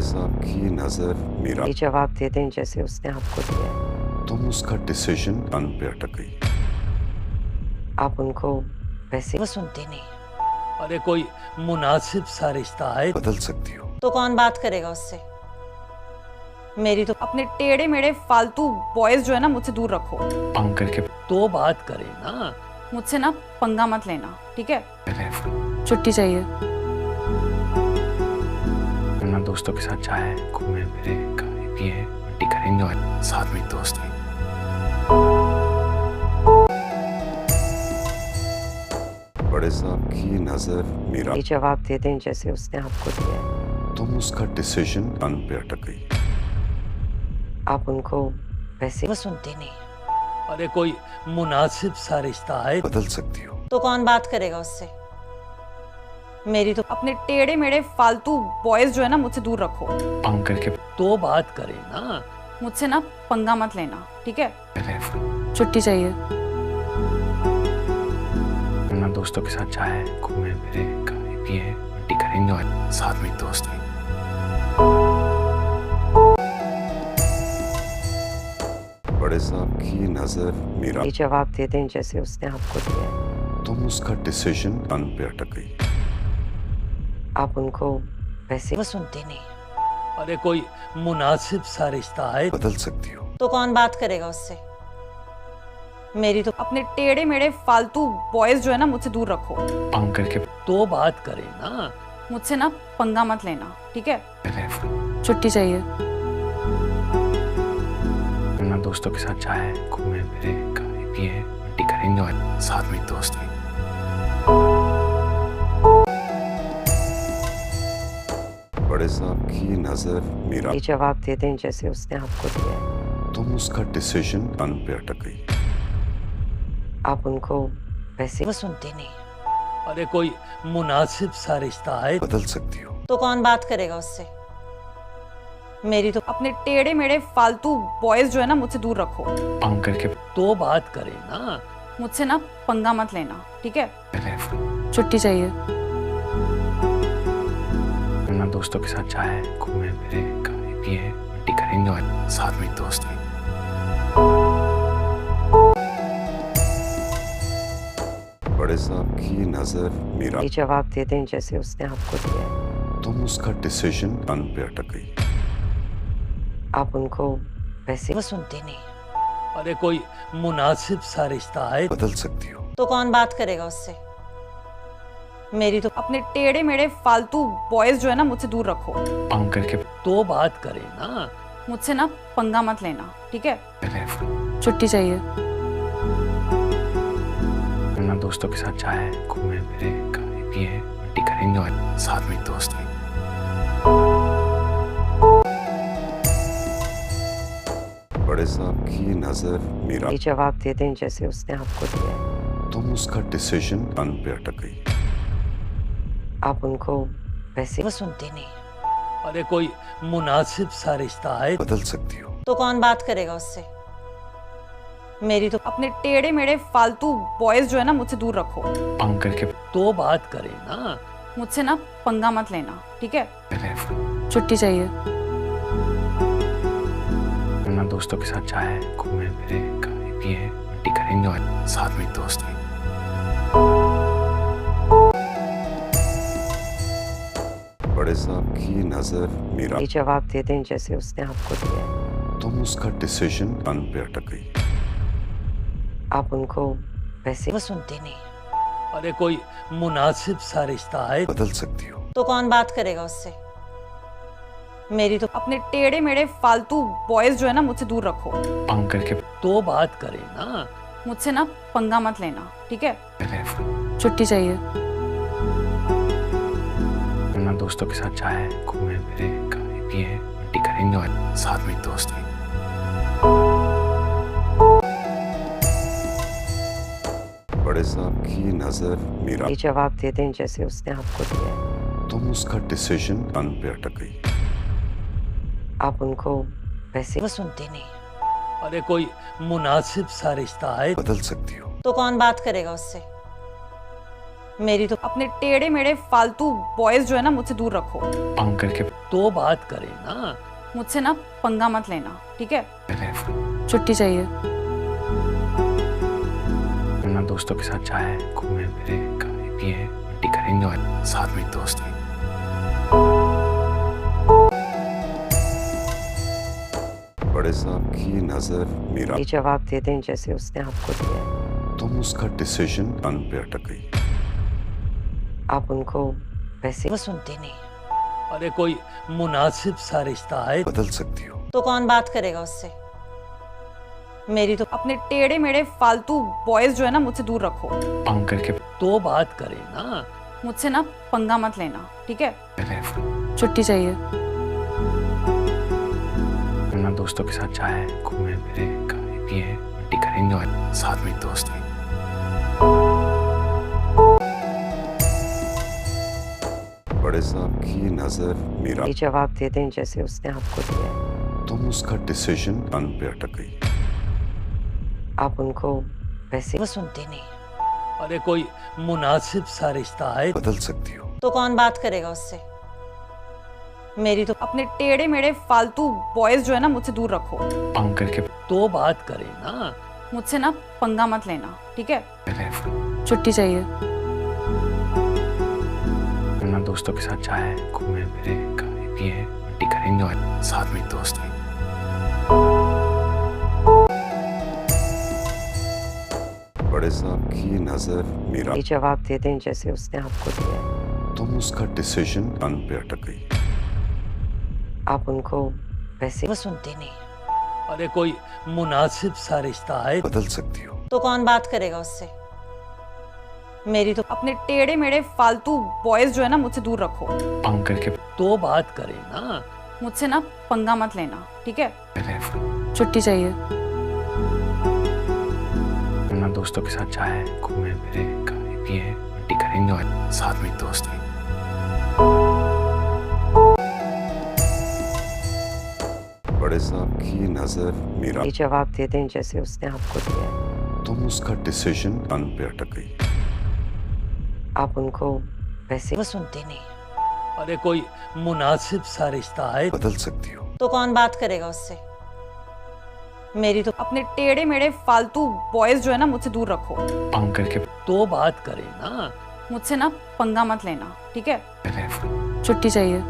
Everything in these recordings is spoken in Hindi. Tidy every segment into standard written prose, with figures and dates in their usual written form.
बड़े साहब की नजर मेरा ये जवाब दे दें जैसे उसने आपको दिया। तुम उसका डिसीजन अन पे अटक गई। आप उनको वैसे वो सुनती नहीं। अरे कोई मुनासिब सा रिश्ता है बदल सकती हो। तो कौन बात करेगा उससे? मेरी तो अपने टेढ़े मेढ़े फालतू बॉयज जो है ना मुझसे दूर रखो। पंग करके तो बात करे ना। मुझसे ना पंगा मत लेना, ठीक है? छुट्टी चाहिए। अपना दोस्तों के साथ चाहे घूमे फिरे खाए पिए पार्टी करेंगे और साथ में एक दोस्त भी। बड़े साहब की नजर मेरा ये जवाब दे दें जैसे उसने आपको दिया। तुम उसका डिसीजन अन पे अटक गई। आप उनको वैसे वो सुनती नहीं। अरे कोई मुनासिब सा रिश्ता है बदल सकती हो। तो कौन बात करेगा उससे? मेरी तो अपने टेढ़े मेढ़े फालतू बॉयज जो है ना मुझसे दूर रखो। पंग करके तो बात करे ना। मुझसे ना पंगा मत लेना, ठीक है? छुट्टी चाहिए। अपना दोस्तों के साथ चाहे घूमे फिरे खाए पिए पार्टी करेंगे और साथ में एक दोस्त भी। बड़े साहब की नजर मेरा ये जवाब दे दें जैसे उसने आपको दिया। तुम उसका डिसीजन अन पे अटक गई। आप उनको वैसे वो सुनती नहीं। अरे कोई मुनासिब सा रिश्ता है बदल सकती हो। तो कौन बात करेगा उससे? मेरी तो अपने टेढ़े मेढ़े फालतू बॉयज जो है ना मुझसे दूर रखो। पंग करके तो बात करे ना। मुझसे ना पंगा मत लेना, ठीक है? छुट्टी चाहिए। अपना दोस्तों के साथ चाहे घूमे फिरे खाए पिए पार्टी करेंगे और साथ में एक दोस्त भी। बड़े साहब की नजर मेरा ये जवाब दे दें जैसे उसने आपको दिया। तुम उसका डिसीजन अन पे अटक गई। आप उनको वैसे वो सुनती नहीं। अरे कोई मुनासिब सा रिश्ता है बदल सकती हो। तो कौन बात करेगा उससे? मेरी तो अपने टेढ़े मेढ़े फालतू बॉयज जो है ना मुझसे दूर रखो। पंग करके तो बात करे ना। मुझसे ना पंगा मत लेना, ठीक है? छुट्टी चाहिए। अपना दोस्तों के साथ चाहे घूमे फिरे खाए पिए पार्टी करेंगे और साथ में एक दोस्त भी। बड़े साहब की नजर मेरा ये जवाब दे दें जैसे उसने आपको दिया। तुम उसका डिसीजन अन पे अटक गई। आप उनको वैसे वो सुनती नहीं। अरे कोई मुनासिब सा रिश्ता है बदल सकती हो। तो कौन बात करेगा उससे? मेरी तो अपने टेढ़े मेढ़े फालतू बॉयज जो है ना मुझसे दूर रखो। पंग करके तो बात करे ना। मुझसे ना पंगा मत लेना, ठीक है? छुट्टी चाहिए। अपना दोस्तों के साथ चाहे घूमे फिरे खाए पिए पार्टी करेंगे और साथ में एक दोस्त भी। बड़े साहब की नजर मेरा ये जवाब दे दें जैसे उसने आपको दिया। तुम उसका डिसीजन अन पे अटक गई। आप उनको वैसे वो सुनती नहीं। अरे कोई मुनासिब सा रिश्ता है बदल सकती हो। तो कौन बात करेगा उससे? मेरी तो अपने टेढ़े मेढ़े फालतू बॉयज जो है ना मुझसे दूर रखो। पंग करके तो बात करे ना। मुझसे ना पंगा मत लेना, ठीक है? छुट्टी चाहिए। अपना दोस्तों के साथ चाहे घूमे फिरे खाए पिए पार्टी करेंगे और साथ में एक दोस्त भी। बड़े साहब की नजर मेरा ये जवाब दे दें जैसे उसने आपको दिया। तुम उसका डिसीजन अन पे अटक गई। आप उनको वैसे वो सुनती नहीं। अरे कोई मुनासिब सा रिश्ता है बदल सकती हो। तो कौन बात करेगा उससे? मेरी तो अपने टेढ़े मेढ़े फालतू बॉयज जो है ना मुझसे दूर रखो। पंग करके तो बात करे ना। मुझसे ना पंगा मत लेना, ठीक है? छुट्टी चाहिए। अपना दोस्तों के साथ चाहे घूमे फिरे खाए पिए पार्टी करेंगे और साथ में एक दोस्त भी। बड़े साहब की नजर मेरा ये जवाब दे दें जैसे उसने आपको दिया। तुम उसका डिसीजन अन पे अटक गई। आप उनको वैसे वो सुनती नहीं। अरे कोई मुनासिब सा रिश्ता है बदल सकती हो। तो कौन बात करेगा उससे? मेरी तो अपने टेढ़े मेढ़े फालतू बॉयज जो है ना मुझसे दूर रखो। पंग करके तो बात करें ना। मुझसे ना पंगा मत लेना, ठीक है? पहले छुट्टी चाहिए। अपना दोस्तों के साथ जाए, घूमे फिरे, खाए पिए, पार्टी करेंगे और साथ में एक दोस्त भी। बड़े साहब की नजर मीरा, ये जवाब दे दें जैसे उसने आपको दिया। तुम उसका डिसीजन अन पे अटक गई। आप उनको वैसे वो सुनती नहीं। अरे कोई मुनासिब सा रिश्ता है। बदल सकती हो। तो कौन बात करेगा उससे? मेरी तो अपने टेढ़े मेढ़े फालतू बॉयज जो है ना मुझसे दूर रखो। पंग करके तो बात करें ना। मुझसे ना पंगा मत लेना, ठीक है? पहले छुट्टी चाहिए। अपना दोस्तों के साथ जाए, घूमे फिरे, खाए पिए, पार्टी करेंगे और साथ में एक दोस्त भी। बड़े साहब की नजर मीरा, ये जवाब दे दें जैसे उसने आपको दिया। तुम उसका डिसीजन अन पे अटक गई। आप उनको वैसे वो सुनती नहीं। अरे कोई मुनासिब सा रिश्ता है। बदल सकती हो। तो कौन बात करेगा उससे? मेरी तो अपने टेढ़े मेढ़े फालतू बॉयज जो है ना मुझसे दूर रखो। पंग करके तो बात करें ना। मुझसे ना पंगा मत लेना, ठीक है? पहले छुट्टी चाहिए। अपना दोस्तों के साथ जाए, घूमे फिरे, खाए पिए, पार्टी करेंगे और साथ में एक दोस्त भी। बड़े साहब की नजर मीरा, ये जवाब दे दें जैसे उसने आपको दिया। तुम उसका डिसीजन अन पे अटक गई। आप उनको वैसे वो सुनती नहीं। अरे कोई मुनासिब सा रिश्ता है। बदल सकती हो। तो कौन बात करेगा उससे? मेरी तो अपने टेढ़े मेढ़े फालतू बॉयज जो है ना मुझसे दूर रखो। पंग करके तो बात करें ना। मुझसे ना पंगा मत लेना, ठीक है? पहले छुट्टी चाहिए। अपना दोस्तों के साथ जाए, घूमे फिरे, खाए पिए, पार्टी करेंगे और साथ में एक दोस्त भी। बड़े साहब की नजर मीरा, ये जवाब दे दें जैसे उसने आपको दिया। तुम उसका डिसीजन अन पे अटक गई। आप उनको वैसे वो सुनती नहीं। अरे कोई मुनासिब सा रिश्ता है। बदल सकती हो। तो कौन बात करेगा उससे? मेरी तो अपने टेढ़े मेढ़े फालतू बॉयज जो है ना मुझसे दूर रखो। पंग करके तो बात करें ना। मुझसे ना पंगा मत लेना, ठीक है? पहले छुट्टी चाहिए।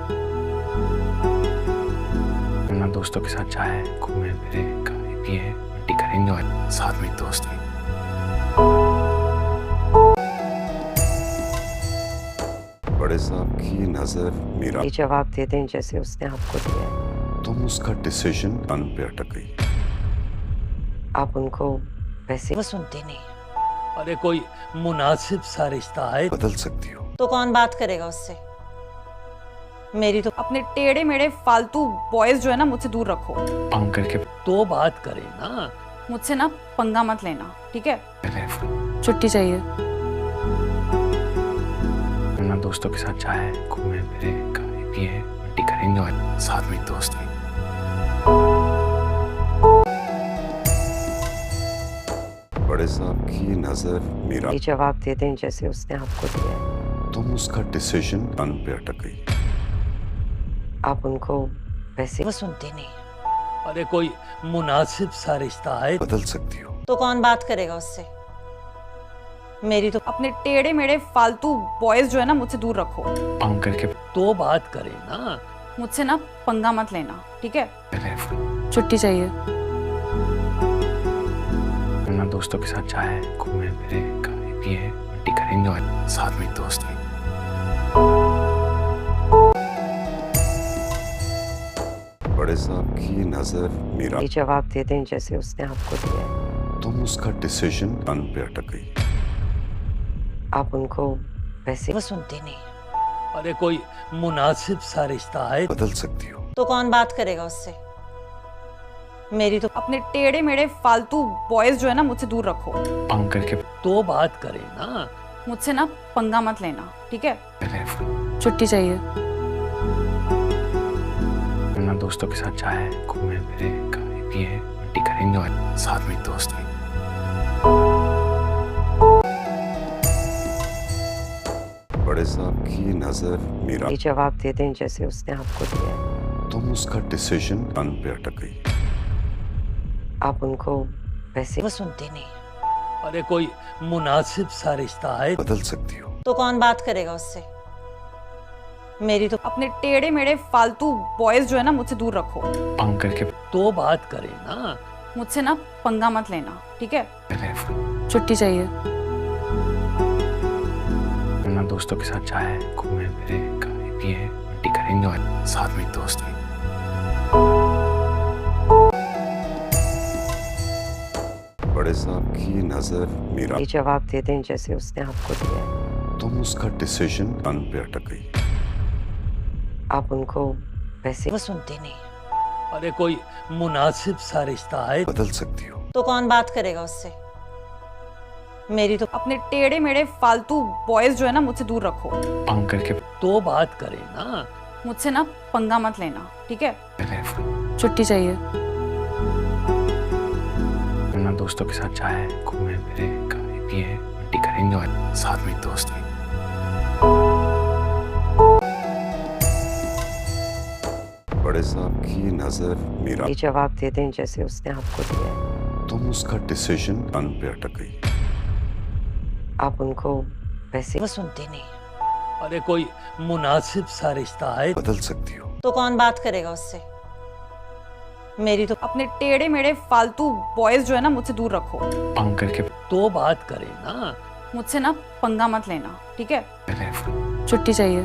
अपना दोस्तों के साथ जाए, घूमे फिरे, खाए पिए, पार्टी करेंगे और साथ में एक दोस्त भी। बड़े साहब की नजर मीरा, ये जवाब दे दें जैसे उसने आपको दिया। तुम उसका डिसीजन अन पे अटक गई। आप उनको वैसे वो सुनती नहीं। अरे कोई मुनासिब सा रिश्ता है। बदल सकती हो। तो कौन बात करेगा उससे? मेरी तो अपने टेढ़े मेढ़े फालतू बॉयज जो है ना मुझसे दूर रखो। पंग करके तो बात करें ना। मुझसे ना पंगा मत लेना, ठीक है? पहले छुट्टी चाहिए। अपना दोस्तों के साथ जाए, घूमे फिरे, खाए पिए, पार्टी करेंगे और साथ में एक दोस्त भी। बड़े साहब की नजर मीरा, ये जवाब दे दें जैसे उसने आपको दिया। तुम उसका डिसीजन अन पे अटक गई। आप उनको वैसे वो सुनती नहीं। अरे कोई मुनासिब सा रिश्ता है। बदल सकती हो। तो कौन बात करेगा उससे? मेरी तो अपने टेढ़े मेढ़े फालतू बॉयज जो है ना मुझसे दूर रखो। पंग करके तो बात करें ना। मुझसे ना पंगा मत लेना, ठीक है? पहले छुट्टी चाहिए। अपना दोस्तों के साथ जाए, घूमे फिरे, खाए पिए, पार्टी करेंगे और साथ में एक दोस्त भी। बड़े साहब की नजर मीरा, ये जवाब दे दें जैसे उसने आपको दिया। तुम उसका डिसीजन अन पे अटक गई। आप उनको वैसे वो सुनती नहीं। अरे कोई मुनासिब सा रिश्ता है। बदल सकती हो। तो कौन बात करेगा उससे? मेरी तो अपने टेढ़े मेढ़े फालतू बॉयज जो है ना मुझसे दूर रखो। पंग करके तो बात करें ना। मुझसे ना पंगा मत लेना, ठीक है? पहले छुट्टी चाहिए। अपना दोस्तों के साथ जाए, घूमे फिरे, खाए पिए, पार्टी करेंगे और साथ में एक दोस्त भी। बड़े साहब की नजर मीरा ये जवाब दे दें जैसे उसने आपको दिया है। तुम उसका डिसीजन अन पे अटक गई। आप उनको वैसे वो सुनती नहीं। अरे कोई मुनासिब सा रिश्ता है बदल सकती हो। तो कौन बात करेगा उससे? मेरी तो अपने टेढ़े मेढ़े फालतू बॉयज जो है ना मुझसे दूर रखो। अंकल के तो बात करे ना। मुझसे ना पंगा मत लेना, ठीक है? पहले छुट्टी चाहिए। अपना दोस्तों के साथ जाए, घूमे फिरे, खाए पिए, पार्टी करेंगे और साथ में एक दोस्त भी। बड़े साहब की नजर मीरा ये जवाब दे दें जैसे उसने आपको दिया है। तुम उसका डिसीजन अन पे अटक गई। आप उनको वैसे वो सुनती नहीं। अरे कोई मुनासिब सा रिश्ता है बदल सकती हो। तो कौन बात करेगा उससे? मेरी तो अपने टेढ़े मेढ़े फालतू बॉयज जो है ना मुझसे दूर रखो। अंकल के तो बात करे ना। मुझसे ना पंगा मत लेना, ठीक है? पहले छुट्टी चाहिए। अपना दोस्तों के साथ जाए, घूमे फिरे, खाए पिए, पार्टी करेंगे और साथ में एक दोस्त भी। बड़े साहब की नजर मीरा ये जवाब दे दें जैसे उसने आपको दिया है। तुम उसका डिसीजन अन पे अटक गई। आप उनको वैसे वो सुनती नहीं। अरे कोई मुनासिब सा रिश्ता है बदल सकती हो। तो कौन बात करेगा उससे? मेरी तो अपने टेढ़े मेढ़े फालतू बॉयज जो है ना मुझसे दूर रखो। अंकल के तो बात करे ना। मुझसे ना पंगा मत लेना, ठीक है? पहले छुट्टी चाहिए।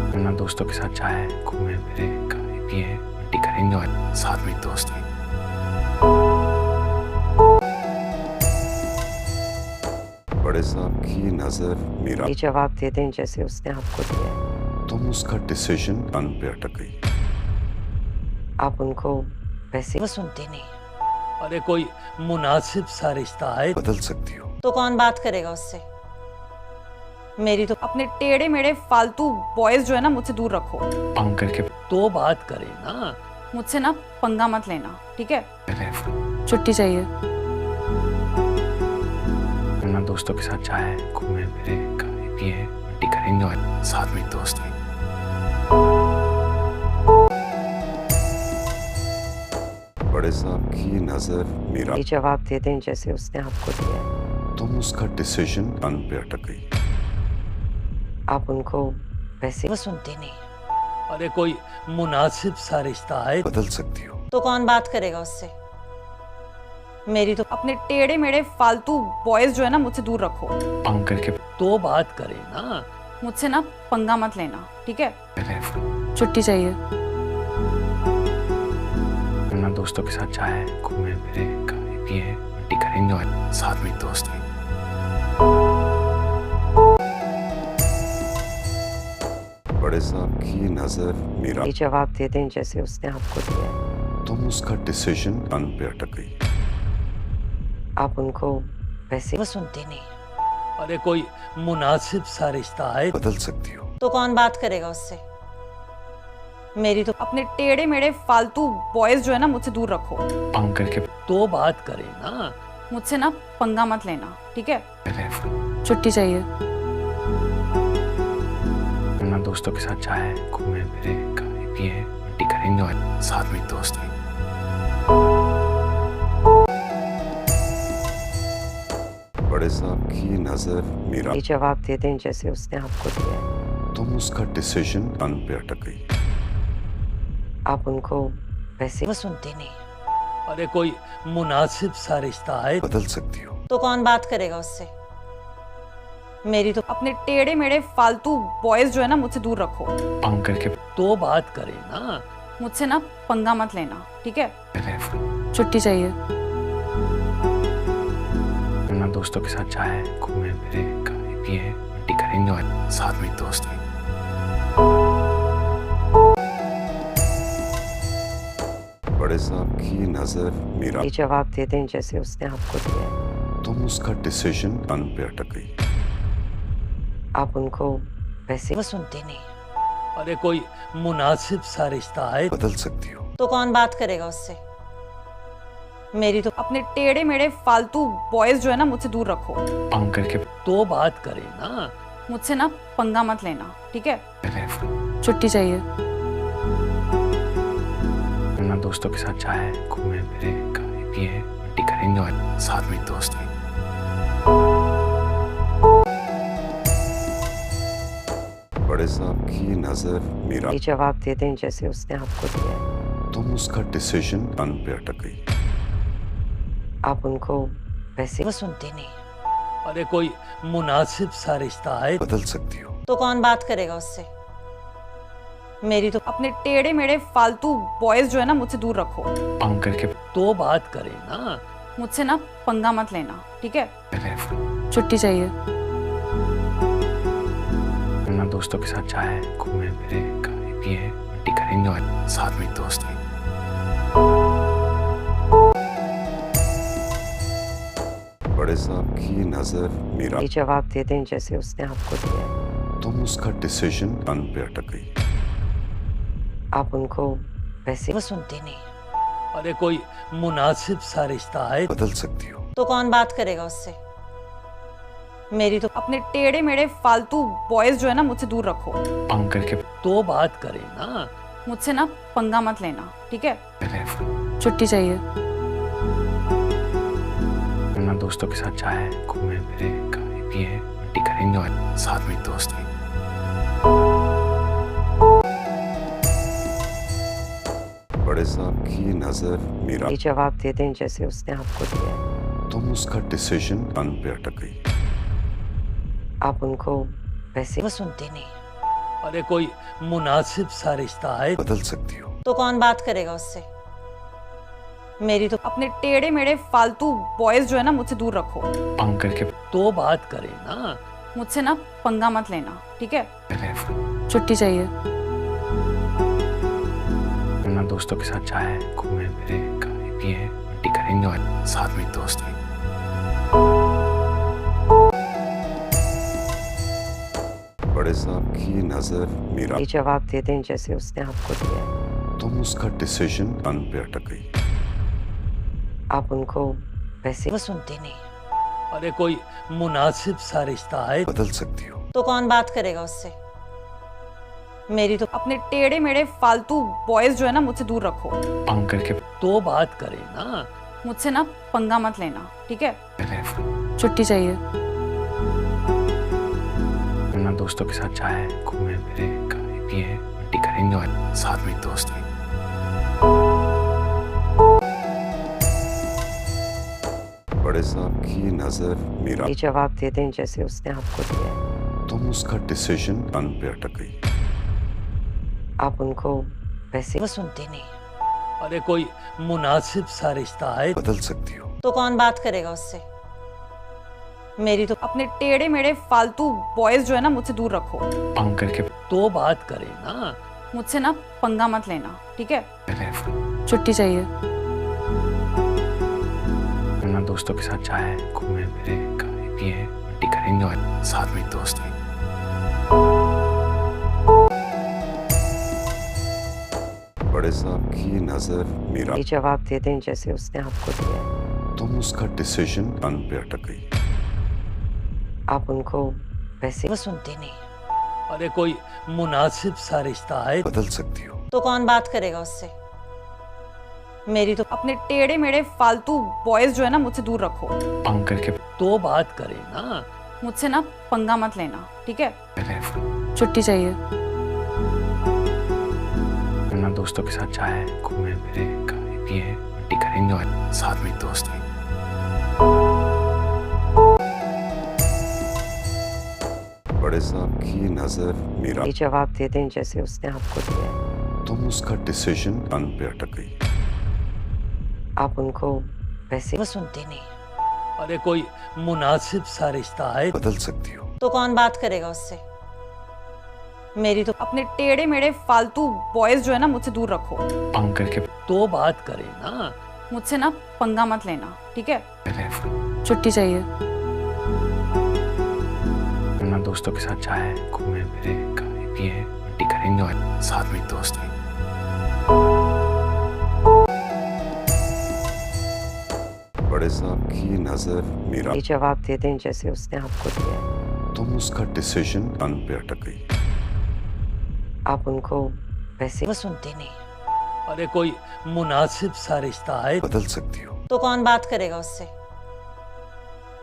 अपना दोस्तों के साथ जाए, घूमे फिरे, खाए पिए, पार्टी करेंगे और साथ में एक दोस्त भी। बड़े साहब की नजर मीरा ये जवाब दे दें जैसे उसने आपको दिया है। तुम उसका डिसीजन अन पे अटक गई। आप उनको वैसे वो सुनती नहीं। अरे कोई मुनासिब सा रिश्ता है बदल सकती हो। तो कौन बात करेगा उससे? मेरी तो अपने टेढ़े मेढ़े फालतू बॉयज जो है ना मुझसे दूर रखो। अंकल के तो बात करे ना। मुझसे ना पंगा मत लेना, ठीक है? पहले छुट्टी चाहिए। अपना दोस्तों के साथ जाए, घूमे फिरे, खाए पिए, पार्टी करेंगे और साथ में एक दोस्त भी। बड़े साहब की नजर मीरा ये जवाब दे दें जैसे उसने आपको दिया है। तुम उसका डिसीजन अन पे अटक गई। आप उनको वैसे वो सुनती नहीं। अरे कोई मुनासिब सा रिश्ता है बदल सकती हो। तो कौन बात करेगा उससे? मेरी तो अपने टेढ़े मेढ़े फालतू बॉयज जो है ना मुझसे दूर रखो। अंकल के तो बात करे ना। मुझसे ना पंगा मत लेना, ठीक है? पहले छुट्टी चाहिए। अपना दोस्तों के साथ जाए, घूमे फिरे, खाए पिए, पार्टी करेंगे और साथ में एक दोस्त भी। बड़े साहब की नजर मीरा ये जवाब दे दें जैसे उसने आपको दिया है। तुम उसका डिसीजन अन पे अटक गई। आप उनको वैसे वो सुनती नहीं। अरे कोई मुनासिब सा रिश्ता है बदल सकती हो। तो कौन बात करेगा उससे? मेरी तो अपने टेढ़े मेढ़े फालतू बॉयज जो है ना मुझसे दूर रखो। अंकल के तो बात करे ना। मुझसे ना पंगा मत लेना, ठीक है? पहले छुट्टी चाहिए। अपना दोस्तों के साथ जाए, घूमे फिरे, खाए पिए, पार्टी करेंगे और साथ में एक दोस्त भी। बड़े साहब की नजर मीरा ये जवाब दे दें जैसे उसने आपको दिया है। तुम उसका डिसीजन अन पे अटक गई। आप उनको वैसे वो सुनती नहीं। अरे कोई मुनासिब सा रिश्ता है बदल सकती हो। तो कौन बात करेगा उससे? मेरी तो अपने टेढ़े मेढ़े फालतू बॉयज जो है ना मुझसे दूर रखो। अंकल के तो बात करे ना। मुझसे ना पंगा मत लेना, ठीक है? पहले छुट्टी चाहिए। अपना दोस्तों के साथ जाए, घूमे फिरे, खाए पिए, पार्टी करेंगे और साथ में एक दोस्त भी। बड़े साहब की नजर मीरा ये जवाब दे दें जैसे उसने आपको दिया है। तुम उसका डिसीजन अन पे अटक गई। आप उनको वैसे वो सुनती नहीं। अरे कोई मुनासिब सा रिश्ता है बदल सकती हो। तो कौन बात करेगा उससे? मेरी तो अपने टेढ़े मेढ़े फालतू बॉयज जो है ना मुझसे दूर रखो। अंकल के तो बात करें ना। मुझसे ना पंगा मत लेना, ठीक है? पहले छुट्टी चाहिए। अपना दोस्तों के साथ जाए, घूमे फिरे, खाए पिए, पार्टी करेंगे और साथ में एक दोस्त भी। बड़े साहब की नजर मीरा, ये जवाब दे दें जैसे उसने आपको दिया है। तुम उसका डिसीजन अन पे अटक गई। आप उनको वैसे वो सुनती नहीं, अरे कोई मुनासिब सा रिश्ता है। बदल सकती हो। तो कौन बात करेगा उससे? मेरी तो अपने टेढ़े मेढ़े फालतू बॉयज जो है ना मुझसे दूर रखो। अंकल के तो बात करें ना। मुझसे ना पंगा मत लेना, ठीक है? पहले छुट्टी चाहिए। अपना दोस्तों के साथ जाए, घूमे फिरे, खाए पिए, पार्टी करेंगे और साथ में एक दोस्त भी। बड़े साहब की नजर मीरा, ये जवाब दे दें जैसे उसने आपको दिया है। तुम उसका डिसीजन अन पे अटक गई। आप उनको वैसे वो सुनती नहीं, अरे कोई मुनासिब सा रिश्ता है। बदल सकती हो। तो कौन बात करेगा उससे? मेरी तो अपने टेढ़े मेढ़े फालतू बॉयज जो है ना मुझसे दूर रखो। अंकल के तो बात करें ना। मुझसे ना पंगा मत लेना, ठीक है? पहले छुट्टी चाहिए। अपना दोस्तों के साथ जाए, घूमे फिरे, खाए पिए, पार्टी करेंगे और साथ में एक दोस्त भी। बड़े साहब की नजर मीरा, ये जवाब दे दें जैसे उसने आपको दिया है। तुम उसका डिसीजन अन पे अटक गई। आप उनको वैसे वो सुनती नहीं, अरे कोई मुनासिब सा रिश्ता है। बदल सकती हो। तो कौन बात करेगा उससे? मेरी तो अपने टेढ़े मेढ़े फालतू बॉयज जो है ना मुझसे दूर रखो। अंकल के तो बात करें ना। मुझसे ना पंगा मत लेना, ठीक है? पहले छुट्टी चाहिए। अपना दोस्तों के साथ जाए, घूमे फिरे, खाए पिए, पार्टी करेंगे और साथ में एक दोस्त भी। बड़े साहब की नजर मीरा, ये जवाब दे दें जैसे उसने आपको दिया है। तुम उसका डिसीजन अन पे अटक गई। आप उनको वैसे वो सुनती नहीं, अरे कोई मुनासिब सा रिश्ता है। बदल सकती हो। तो कौन बात करेगा उससे? मेरी तो अपने टेढ़े मेढ़े फालतू बॉयज जो है ना मुझसे दूर रखो। अंकल के तो बात करें ना। मुझसे ना पंगा मत लेना, ठीक है? पहले छुट्टी चाहिए। अपना दोस्तों के साथ जाए, घूमे फिरे, खाए पिए, पार्टी करेंगे और साथ में एक दोस्त भी। बड़े साहब की नजर मीरा, ये जवाब दे दें जैसे उसने आपको दिया है। तुम उसका डिसीजन अन पे अटक गई। आप उनको वैसे वो सुनती नहीं, अरे कोई मुनासिब सा रिश्ता है। बदल सकती हो। तो कौन बात करेगा उससे? मेरी तो अपने टेढ़े मेढ़े फालतू बॉयज जो है ना मुझसे दूर रखो। अंकल के तो बात करें ना। मुझसे ना पंगा मत लेना, ठीक है? पहले छुट्टी चाहिए। अपना दोस्तों के साथ जाए, घूमे फिरे, खाए पिए, पार्टी करेंगे और साथ में एक दोस्त भी। बड़े साहब की नजर मीरा, ये जवाब दे दें जैसे उसने आपको दिया है। तुम उसका डिसीजन अन पे अटक गई। आप उनको वैसे वो सुनती नहीं, अरे कोई मुनासिब सा रिश्ता है। बदल सकती हो। तो कौन बात करेगा उससे? मेरी तो अपने टेढ़े मेढ़े फालतू बॉयज जो है ना मुझसे दूर रखो। अंकल के तो बात करें ना। मुझसे ना पंगा मत लेना, ठीक है? पहले छुट्टी चाहिए। अपना दोस्तों के साथ जाए, घूमे फिरे, खाए पिए, पार्टी करेंगे और साथ में एक दोस्त भी। बड़े साहब की नजर मीरा, ये जवाब दे दें जैसे उसने आपको दिया है। तुम उसका डिसीजन अन पे अटक गई। आप उनको वैसे वो सुनती नहीं, अरे कोई मुनासिब सा रिश्ता है। बदल सकती हो। तो कौन बात करेगा उससे? मेरी तो अपने टेढ़े मेढ़े फालतू बॉयज जो है ना मुझसे दूर रखो। अंकल के तो बात करें ना। मुझसे ना पंगा मत लेना, ठीक है? पहले छुट्टी चाहिए। अपना दोस्तों के साथ जाए, घूमे फिरे, खाए पिए, पार्टी करेंगे और साथ में एक दोस्त भी। बड़े साहब की नजर मीरा, ये जवाब दे दें जैसे उसने आपको दिया है। तुम उसका डिसीजन अन पे अटक गई। आप उनको वैसे वो सुनती नहीं। अरे कोई मुनासिब सा रिश्ता है। बदल सकती हो। तो कौन बात करेगा उससे?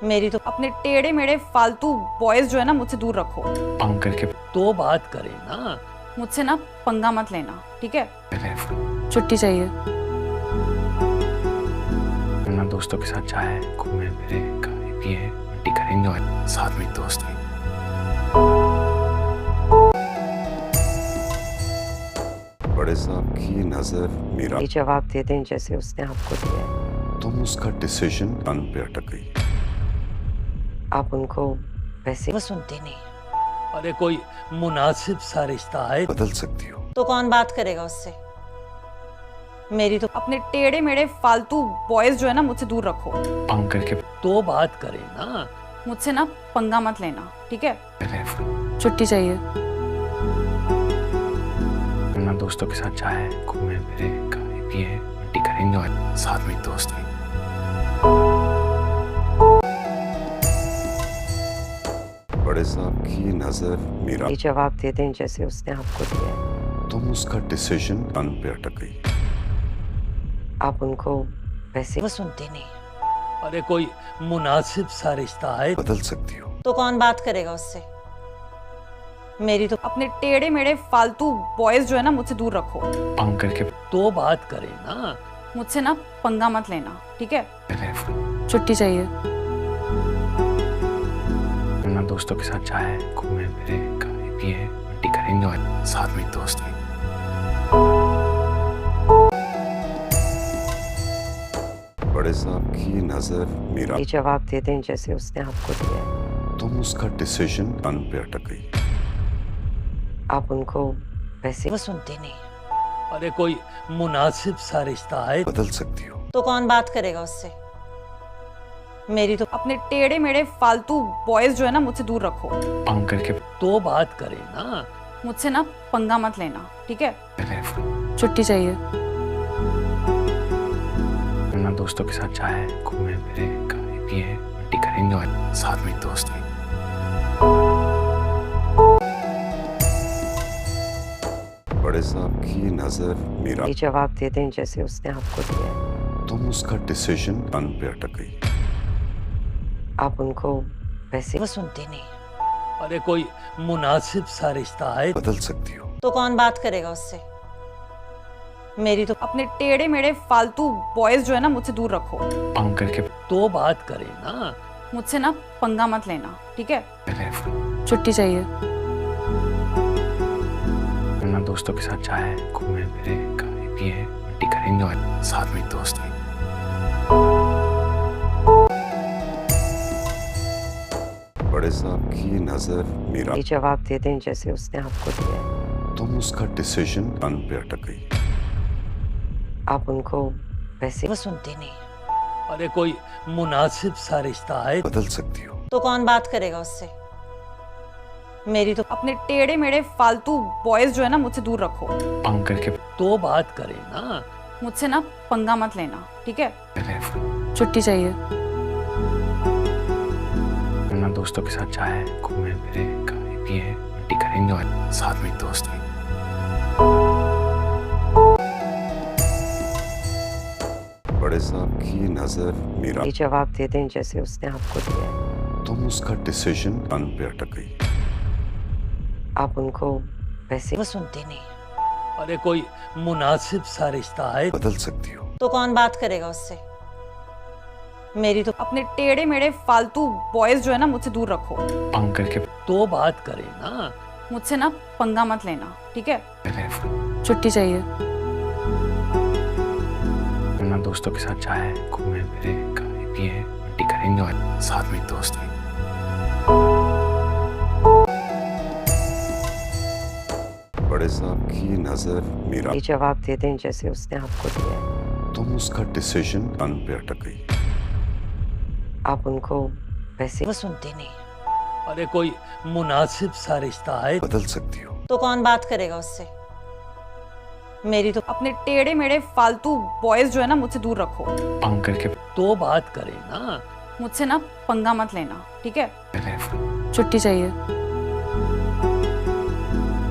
मेरी तो अपने टेढ़े मेढ़े फालतू बॉयज जो है ना मुझसे दूर रखो। पाँव करके तो बात करें ना। मुझसे ना पंगा मत लेना, ठीक है? पहले छुट्टी चाहिए। अपना दोस्तों के साथ जाए, घूमे फिरे, खाए पिए, पार्टी करेंगे और साथ में एक दोस्त भी। बड़े साहब की नजर मीरा, ये जवाब दे दें जैसे उसने आपको दिया है। तुम उसका डिसीजन अन पे अटक गई। आप उनको वैसे वो सुनती नहीं। अरे कोई मुनासिब सा रिश्ता है। बदल सकती हो। तो कौन बात करेगा उससे? मेरी तो अपने टेढ़े मेढ़े फालतू बॉयज जो है ना मुझसे दूर रखो। पाँव करके तो बात करें ना। मुझसे ना पंगा मत लेना, ठीक है? पहले छुट्टी चाहिए। अपना दोस्तों के साथ जाए, घूमे फिरे, खाए पिए, पार्टी करेंगे और साथ में एक दोस्त भी। बड़े साहब की नजर मीरा, ये जवाब दे दें जैसे उसने आपको दिया है। तुम उसका डिसीजन अन पे अटक गई। आप उनको वैसे वो सुनती नहीं। अरे कोई मुनासिब सा रिश्ता है। बदल सकती हो। तो कौन बात करेगा उससे? मेरी तो अपने टेढ़े मेढ़े फालतू बॉयज जो है ना मुझसे दूर रखो। पाँव करके तो बात करें ना। मुझसे ना पंगा मत लेना, ठीक है? पहले छुट्टी चाहिए। अपना दोस्तों के साथ जाए, घूमे फिरे, खाए पिए, पार्टी करेंगे और साथ में एक दोस्त भी। बड़े साहब की नजर मीरा, ये जवाब दे दें जैसे उसने आपको दिया है। तुम उसका डिसीजन अन पे अटक गई। आप उनको वैसे वो सुनती नहीं। अरे कोई मुनासिब सा रिश्ता है। बदल सकती हो। तो कौन बात करेगा उससे? मेरी तो अपने टेढ़े मेढ़े फालतू बॉयज जो है ना मुझसे दूर रखो। पाँव करके तो बात करें ना। मुझसे ना पंगा मत लेना, ठीक है? पहले छुट्टी चाहिए। अपना दोस्तों के साथ जाए, घूमे फिरे, खाए पिए, पार्टी करेंगे और साथ में एक दोस्त भी। बड़े साहब की नजर मीरा, ये जवाब दे दें जैसे उसने आपको दिया है। तुम उसका डिसीजन अन पे अटक गई। आप उनको वैसे वो सुनती नहीं। अरे कोई मुनासिब सा रिश्ता है। बदल सकती हो। तो कौन बात करेगा उससे? मेरी तो अपने टेढ़े मेढ़े फालतू बॉयज जो है ना मुझसे दूर रखो। पाँव करके तो बात करें ना। मुझसे ना पंगा मत लेना, ठीक है? पहले छुट्टी चाहिए। अपना दोस्तों के साथ जाए, घूमे फिरे, खाए पिए, पार्टी करेंगे और साथ में एक दोस्त भी। बड़े साहब की नजर मीरा, ये जवाब दे दें जैसे उसने आपको दिया है। तुम उसका डिसीजन अन पे अटक गई। आप उनको वैसे वो सुनती नहीं। अरे कोई मुनासिब सा रिश्ता है। बदल सकती हो। तो कौन बात करेगा उससे? मेरी तो अपने टेढ़े मेढ़े फालतू बॉयज जो है ना मुझसे दूर रखो। पाँव करके तो बात करें ना। मुझसे ना पंगा मत लेना, ठीक है? पहले छुट्टी चाहिए। अपना दोस्तों के साथ जाए, घूमे फिरे, खाए पिए, पार्टी करेंगे और साथ में एक दोस्त भी। बड़े साहब की नजर मीरा, ये जवाब दे दें जैसे उसने आपको दिया है। तुम उसका डिसीजन अन पे अटक गई। आप उनको वैसे वो सुनती नहीं। अरे कोई मुनासिब सा रिश्ता है। बदल सकती हो। तो कौन बात करेगा उससे? मेरी तो अपने टेढ़े मेढ़े फालतू बॉयज जो है ना मुझसे दूर रखो। पाँव करके तो बात करें ना। मुझसे ना पंगा मत लेना, ठीक है? पहले छुट्टी चाहिए। अपना दोस्तों के साथ जाए, घूमे फिरे, खाए पिए, पार्टी करेंगे और साथ में एक दोस्त भी। बड़े साहब की नजर मीरा, ये जवाब दे दें जैसे उसने आपको दिया है। तुम उसका डिसीजन अन पे अटक गई। आप उनको वैसे वो सुनती नहीं। अरे कोई मुनासिब सा रिश्ता है। बदल सकती हो। तो कौन बात करेगा उससे? मेरी तो अपने टेढ़े मेढ़े फालतू बॉयज जो है ना मुझसे दूर रखो। पाँव करके तो बात करें ना। मुझसे ना पंगा मत लेना, ठीक है? मेरे छुट्टी चाहिए।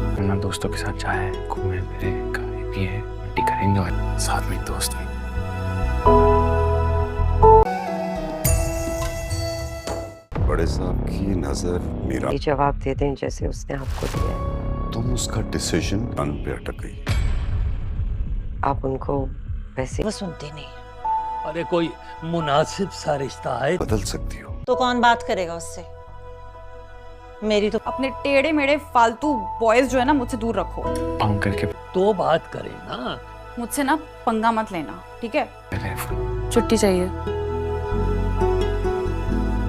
अपना दोस्तों के साथ चाहे घूमे फिरे खाए पिए पार्टी करेंगे और साथ में एक दोस्त भी। बड़े साहब की नजर मीरा, ये जवाब दे दें जैसे उसने आपको दिया है। तुम उसका डिसीजन अन पे अटक गई। आप उनको वैसे वो सुनती नहीं। अरे कोई मुनासिब सा रिश्ता है। बदल सकती हो। तो कौन बात करेगा उससे? मेरी तो अपने टेढ़े मेढ़े फालतू बॉयज जो है ना मुझसे दूर रखो। पाँव करके तो बात करें ना। मुझसे ना पंगा मत लेना, ठीक है? मेरे छुट्टी चाहिए।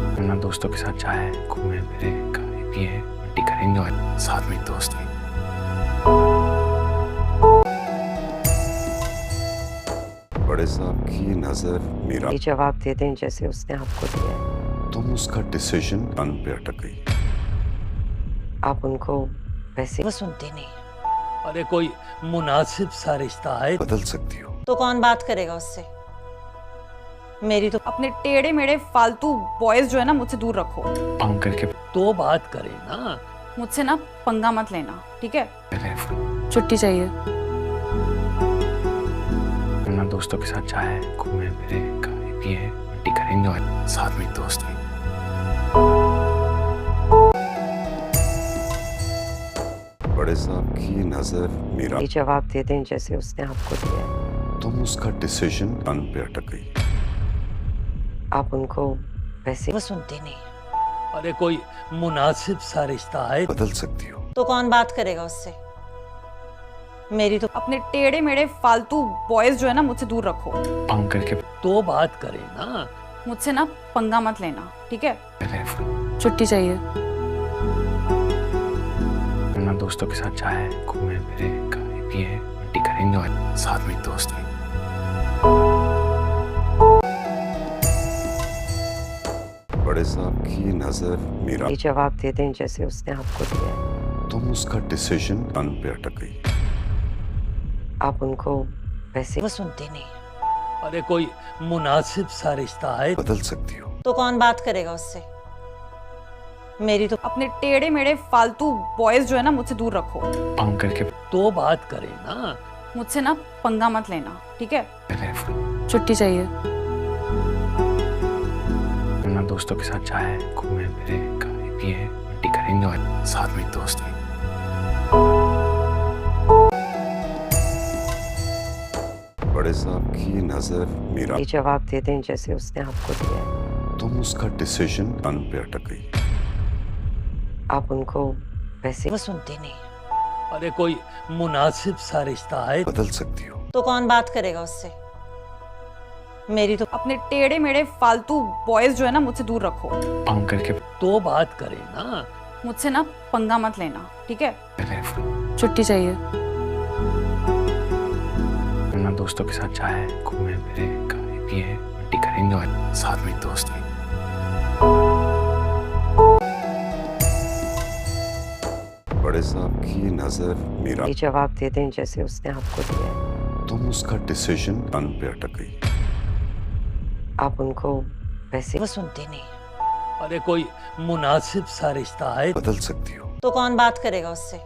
अपना दोस्तों के साथ चाहे घूमे फिरे खाए पिए पार्टी करेंगे और साथ में एक दोस्त भी। बड़े साहब की नजर मीरा, ये जवाब दे दें जैसे उसने आपको दिया है। तुम उसका डिसीजन अन पे अटक गई। आप उनको वैसे वो सुनती नहीं। अरे कोई मुनासिब सा रिश्ता है। बदल सकती हो। तो कौन बात करेगा उससे? मेरी तो अपने टेढ़े मेढ़े फालतू बॉयज जो है ना मुझसे दूर रखो। पाँव करके तो बात करें ना। मुझसे ना पंगा मत लेना, ठीक है? मेरे छुट्टी चाहिए। अपना दोस्तों के साथ चाहे घूमे फिरे खाए पिए पार्टी करेंगे और साथ में एक दोस्त भी। बड़े साहब की नजर मीरा, ये जवाब दे दें जैसे उसने आपको दिया है। तुम उसका डिसीजन अन पे अटक गई। आप उनको वैसे वो सुनती नहीं। अरे कोई मुनासिब सा रिश्ता है। बदल सकती हो। तो कौन बात करेगा उससे? मेरी तो अपने टेढ़े मेढ़े फालतू बॉयज जो है ना मुझसे दूर रखो। पाँव करके तो बात करें ना। मुझसे ना पंगा मत लेना, ठीक है? मेरे छुट्टी चाहिए। अपना दोस्तों के साथ चाहे घूमे फिरे खाए पिए पार्टी करेंगे और साथ में एक दोस्त भी। बड़े साहब की नजर मीरा, ये जवाब दे दें जैसे उसने आपको दिया है। तुम उसका डिसीजन अन पे अटक गई। आप उनको वैसे वो सुनती नहीं। अरे कोई मुनासिब सा रिश्ता है। बदल सकती हो। तो कौन बात करेगा उससे? मेरी तो अपने टेढ़े मेढ़े फालतू बॉयज जो है ना मुझसे दूर रखो। पाँव करके तो बात करें ना। मुझसे ना पंगा मत लेना, ठीक है? मेरे छुट्टी चाहिए। अपना दोस्तों के साथ चाहे घूमे फिरे खाए पिए पार्टी करेंगे और साथ में एक दोस्त भी। बड़े साहब की नजर मीरा, ये जवाब दे दें जैसे उसने आपको दिया है। तुम उसका डिसीजन अन पे अटक गई। आप उनको वैसे वो सुनती नहीं। अरे कोई मुनासिब सा रिश्ता है। बदल सकती हो। तो कौन बात करेगा उससे? मेरी तो अपने टेढ़े मेढ़े फालतू बॉयज जो है ना मुझसे दूर रखो। पाँव करके तो बात करें ना। मुझसे ना पंगा मत लेना, ठीक है? मेरे छुट्टी चाहिए। अपना दोस्तों के साथ चाहे घूमे फिरे खाए पिए पार्टी करेंगे और साथ में एक दोस्त भी। बड़े साहब की नजर मीरा, ये जवाब दे दें जैसे उसने आपको दिया है। तुम उसका डिसीजन अन पे अटक गई। आप उनको वैसे वो सुनती नहीं। अरे कोई मुनासिब सा रिश्ता है। बदल सकती हो। तो कौन बात करेगा उससे?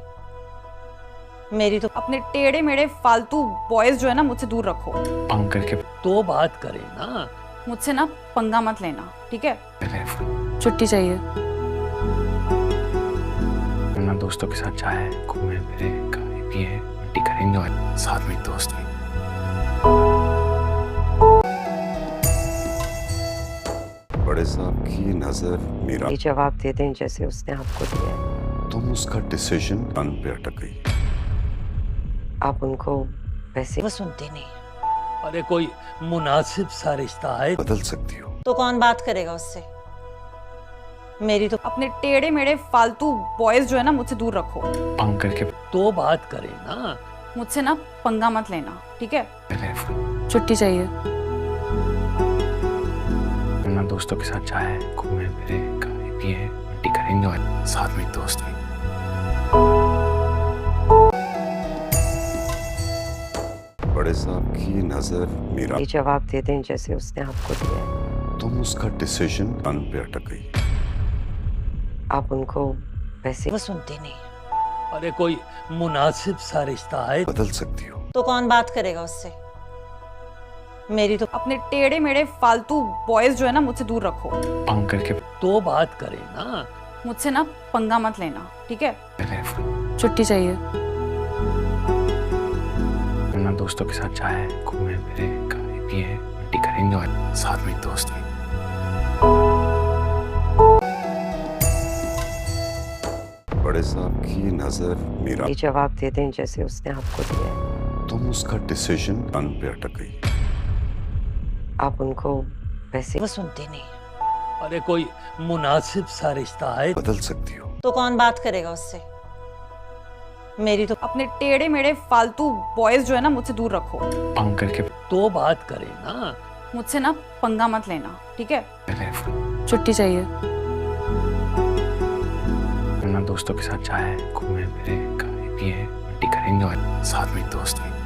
मेरी तो अपने टेढ़े मेढ़े फालतू बॉयज जो है ना मुझसे दूर रखो। पाँव करके तो बात करें ना। मुझसे ना पंगा मत लेना, ठीक है? मेरे छुट्टी चाहिए। अपना दोस्तों के साथ चाहे घूमे फिरे खाए पिए पार्टी करेंगे और साथ में एक दोस्त भी। बड़े साहब की नजर मीरा, ये जवाब दे दें जैसे उसने आपको दिया है। तुम उसका डिसीजन अन पे अटक गई। आप उनको वैसे वो सुनती नहीं। अरे कोई मुनासिब सा रिश्ता है। बदल सकती हो। तो कौन बात करेगा उससे? मेरी तो अपने टेढ़े मेढ़े फालतू बॉयज जो है ना मुझसे दूर रखो। पाँव करके तो बात करें ना। मुझसे ना पंगा मत लेना, ठीक है? मेरे छुट्टी चाहिए। अपना दोस्तों के साथ चाहे घूमे फिरे खाए पिए पार्टी करेंगे और साथ में एक दोस्त भी। बड़े बड़े साहब की नजर मीरा, ये जवाब दे दें जैसे उसने आपको दिया है। तुम उसका डिसीजन अन पे अटक गई। आप उनको वैसे वो सुनती नहीं। अरे कोई मुनासिब सा रिश्ता है। बदल सकती हो। तो कौन बात करेगा उससे? मेरी तो अपने टेढ़े मेढ़े फालतू बॉयज जो है ना मुझसे दूर रखो। अंकल के तो बात करें ना। मुझसे ना पंगा मत लेना, ठीक है? पहले छुट्टी चाहिए। अपना दोस्तों के साथ चाहे घूमे फिरे, खाए पिए, पार्टी करेंगे और साथ में एक दोस्त भी। बड़े साहब की नजर मीरा, ये जवाब दे दें जैसे उसने आपको दिया है। तुम उसका डिसीजन अन पे अटक गई। आप उनको वैसे वो सुनती नहीं। अरे कोई मुनासिब सा रिश्ता है। बदल सकती हो। तो कौन बात करेगा उससे? मेरी तो अपने टेढ़े मेढ़े फालतू बॉयज जो है ना मुझसे दूर रखो। अंकल के तो बात करें ना। मुझसे ना पंगा मत लेना, ठीक है? पहले छुट्टी चाहिए। अपना दोस्तों के साथ चाहे घूमे फिरे, खाए पिए, पार्टी करेंगे और साथ में एक दोस्त भी।